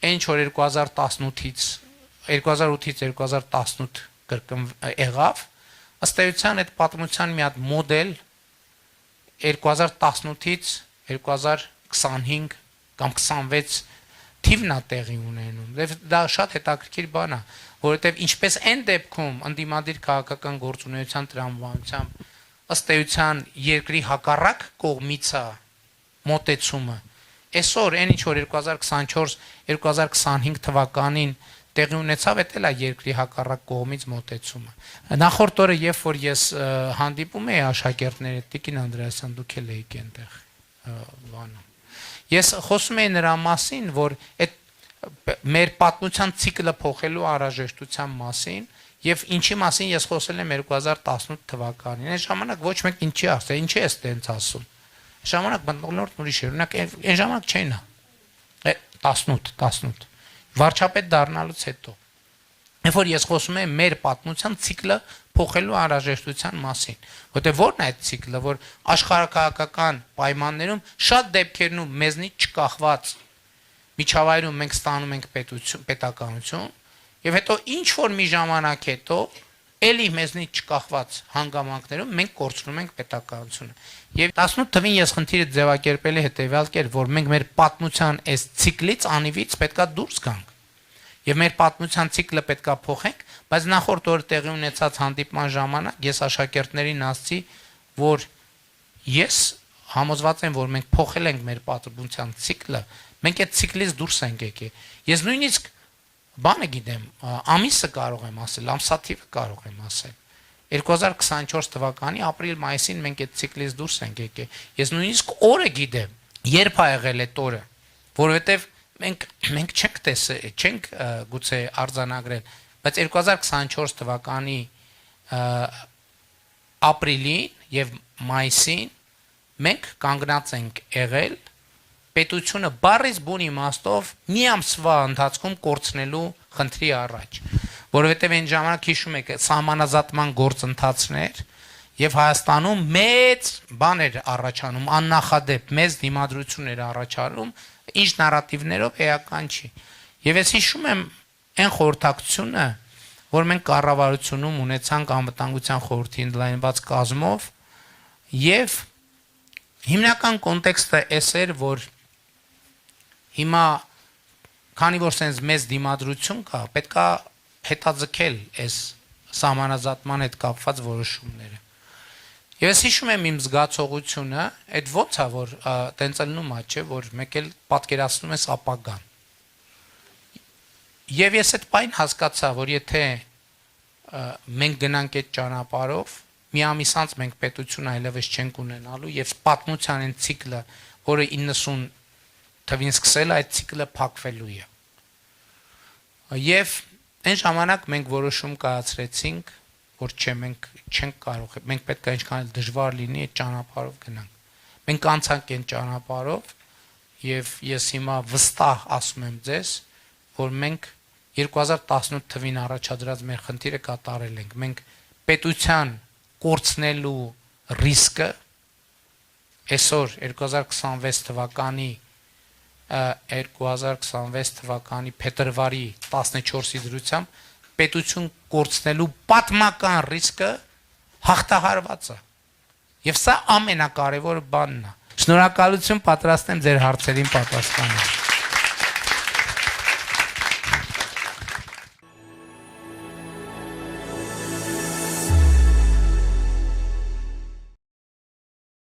այն ինչ-որ 2008-ից 2018 եղավ, Ըստ էության այդ պատմության մի հատ մոդել 2018-ից 2025 կամ 26 թիվն է տեղի ունենում։ Դա շատ հետաքրքիր բան է, որովհետև ինչպես այն դեպքում ընդդիմադիր քաղաքական գործունեության տրամաբանությամբ ըստ էության երկրի հակառակ կողմից է մոտեցումը։ Այսօր այն ինչ որ 2024-2025 թվականին տեղի ունեցավ էլ է երկրի հակառակ կողմից մոտեցումը։ Նախորդ օրը երբ որ ես հանդիպում էի աշակերտների հետ Տիկին Անդրեասյան դուք էլ եք այնտեղ բանում։ Ես խոսում էի նրա մասին, որ այդ մեր պատմության ցիկլը փոխելու անհրաժեշտության մասին եւ ինչի մասին ես խոսել եմ 2018 թվականին։ Այն ժամանակ ոչ մեկ ինչի ասել, ինչի է ստենց ասում։ Ժամանակ բնորդ ուրիշ էր, օրինակ այն ժամանակ չէին։ 18 վարչապետ դառնալուց հետո։ Երբ որ ես խոսում եմ մեր պատմության ցիկլը փոխելու անհրաժեշտության մասին, որտեղ ո՞րն է այդ ցիկլը, որ աշխարհակահաղական պայմաններում շատ դեպքերում մեզնից չկախված միջավայրում մենք ստանում ենք պետականություն, եւ հետո ինչ որ մի ժամանակ հետո էլի մեզնից չկախված հանգամանքներում մենք կորցնում ենք պետականությունը։ Եվ 18 թվին ես խնդիրը ձևակերպել եմ հետեւյալ կերպ, որ մենք մեր պատմության այս ցիկլից անիվից պետքա դուրս գանք։ Եվ մեր պատմության ցիկլը պետքա փոխենք, բայց նախորդ օրը տեղի ունեցած հանդիպման ժամանակ ես աշակերտներին ասացի, որ ես համոզված եմ, որ մենք փոխել ենք մեր պատմության ցիկլը, մենք այդ ցիկլից դուրս ենք եկել։ Ես նույնիսկ բանը գիտեմ, ամիսը կարող եմ ասել, ամսաթիվը կարող եմ ասել։ 2024 թվականի ապրիլ-մայիսին մենք այդ ցիկլից դուրս ենք եկել։ Ես նույնիսկ օրը գիտեմ, երբ ա եղել այդ օրը, որովհետև մենք չենք տեսել, չենք գուցե արձանագրել, բայց 2024 թվականի ապրիլին եւ մայիսին մենք կանգնած ենք եղել պետությունը բառից բուն իմաստով մի ամսվա ընթացքում կորցնելու խնդրի առաջ, որովհետև այն ժամանակ հիշում եք սահմանազատման գործընթացներ եւ Հայաստանում մեծ բաներ առաջանում, աննախադեպ մեծ դիմադրություններ առաջանում, ինչ նարատիվներով էական չի։ Եվ ես հիշում եմ այն խորհրդակցությունը, որ մենք կառավարությունում ունեցանք անվտանգության խորհրդի ընդլայնված կազմով եւ հիմնական կոնտեքստը էս էր, որ հիմա քանի որ sense մեծ դիմադրություն կա, պետքա հետաձգել այս սահմանազատման հետ կապված որոշումները։ Եվ ես հիշում եմ իմ զգացողությունը, այդ ոնց է որ տենց ելնում է, չէ, որ մեկ էլ պատկերացնում ես ապագան։ Եվ ես այդ պայն հասկացա, որ եթե մենք գնանք այդ ճանապարհով, մի ամիս անց մենք պետություն այլևս չենք ունենալու եւ պատմության այն ցիկլը, որը 90 թվին սկսել այդ ցիկլը փակվելու է։ Եվ այն ժամանակ մենք որոշում կայացրեցինք, որ չէ, մենք չենք կարող, մենք պետք է ինչքան էլ դժվար լինի այդ ճանապարհով գնանք։ Մենք անցանք այն ճանապարհով եւ ես հիմա վստահ ասում եմ ձեզ, որ մենք 2018 թվին առաջադրած մեր խնդիրը կատարել ենք։ Մենք պետության կորցնելու ռիսկը այսօր 2026 թվականի փետրվարի 14-ի դրությամբ պետություն կորցնելու պատմական ռիսկը հաղթահարված է։ Եվ սա ամենակարևոր բանն է։ Շնորհակալություն, պատրաստ եմ ձեր հարցերին պատասխանել։